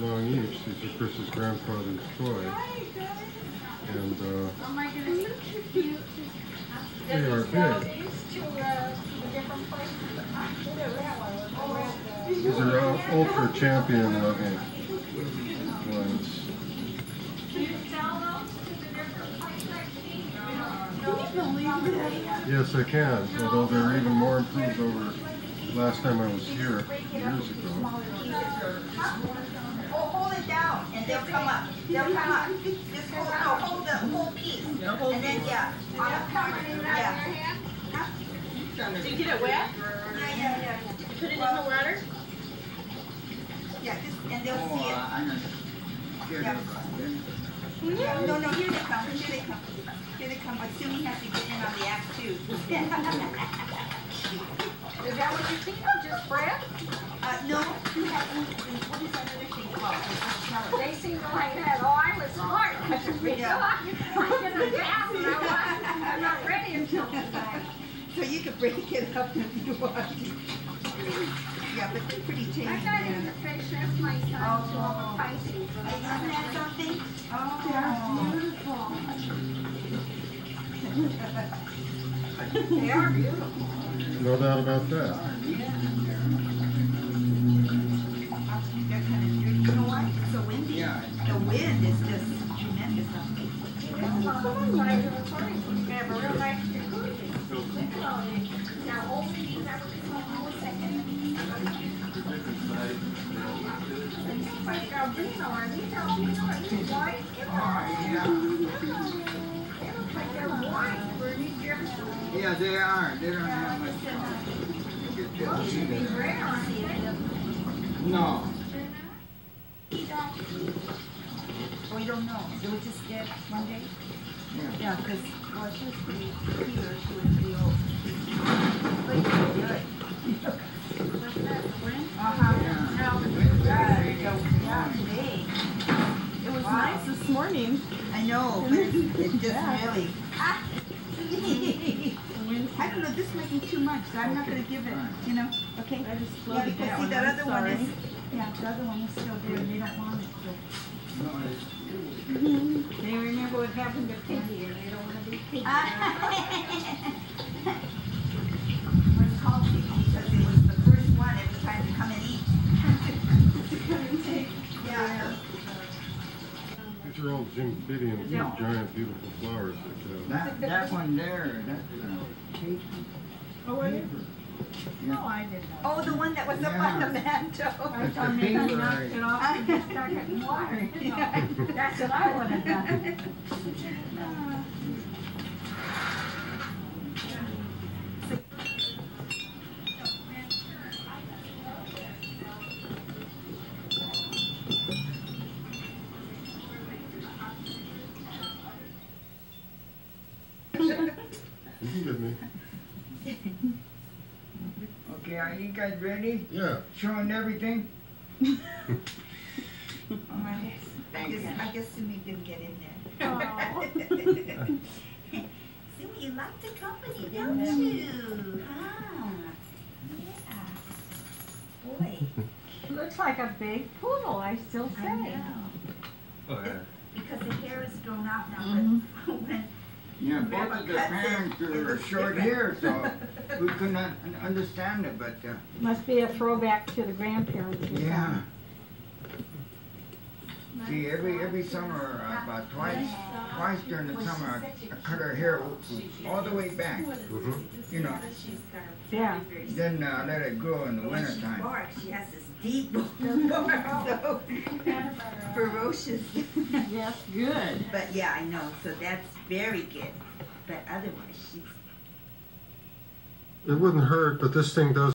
long each. These are Chris's grandfather's toys. And oh my goodness, they're cute. They are big. These are Ultra Champion level ones. Yes, I can. Although they're even more improved over last time I was here years ago. Oh, hold it down, and they'll come up. They'll come up. Just hold the whole piece. And then, yeah, on the corner. Yeah. Did you get it wet? Yeah. Put it in the water? Yeah, and they'll see it. I know. Yeah. No, here they come. Here they come. But soon he has to get in on the act too. Is that what you're thinking? Just bread? No, you have, what is that other thing called? They seem to like that. Oh, I was smart. I'm not ready until tonight. So you can break it up if you want to. Yeah, but they're pretty tasty. I got into fish. That's my son. So I'm a Pisces. Isn't that something? Beautiful. They are beautiful. No doubt about that. They're kind of dirty. You know why? It's so windy. Yeah. The wind is just tremendous up there. We have a real nice jacuzzi. Now, only these ever come a second. Like albino, are these albino? Are these white? They look like they're white. Were these ever seen? Yeah, they are. They don't have much. Those should be rare, aren't they? No. Oh, you don't know. They were just dead one day? Yeah, because, well, she was pretty clear. She was pretty old. But you did good. Today. It was nice this morning. I know, but it's just really. I don't know, this might be too much, so I'm not going to give it, you know, okay? I just Yeah, floated because that see, one. that I'm other one sorry. is, yeah, the other one is still there, and they don't want it, so. They remember what happened to Piggy, and they don't want to be Piggy. It's called Piggy because it was the first one every time to come and eat. Yeah. These are all Zimphidian, giant, beautiful flowers. That one there, that's Kate. Oh, were you? Yeah. No, I didn't know. Oh, the one that was up on the mantle. I That's thought the maybe you paper. knocked it off and just stuck it in water. You know. That's what I would have done. You get me. Okay, are you guys ready? Yeah. Showing everything? I Thank you. guess Sumi didn't get in there. Oh. Sumi, you like the company, don't you? Huh? Yeah. Boy. Looks like a big poodle, I still I say. know. Oh, yeah. Because the hair is grown out now, but when Yeah, both of the parents are short hair, so we couldn't understand it, but Must be a throwback to the grandparents. or yeah. something. See, every summer, about twice during the summer, I cut her hair all the way back, you know. Yeah. Then let it grow in the when she wintertime. barks, she has this deep bark, so ferocious. Yes, good. But yeah, I know, so that's very good. But otherwise, she's It wouldn't hurt, but this thing does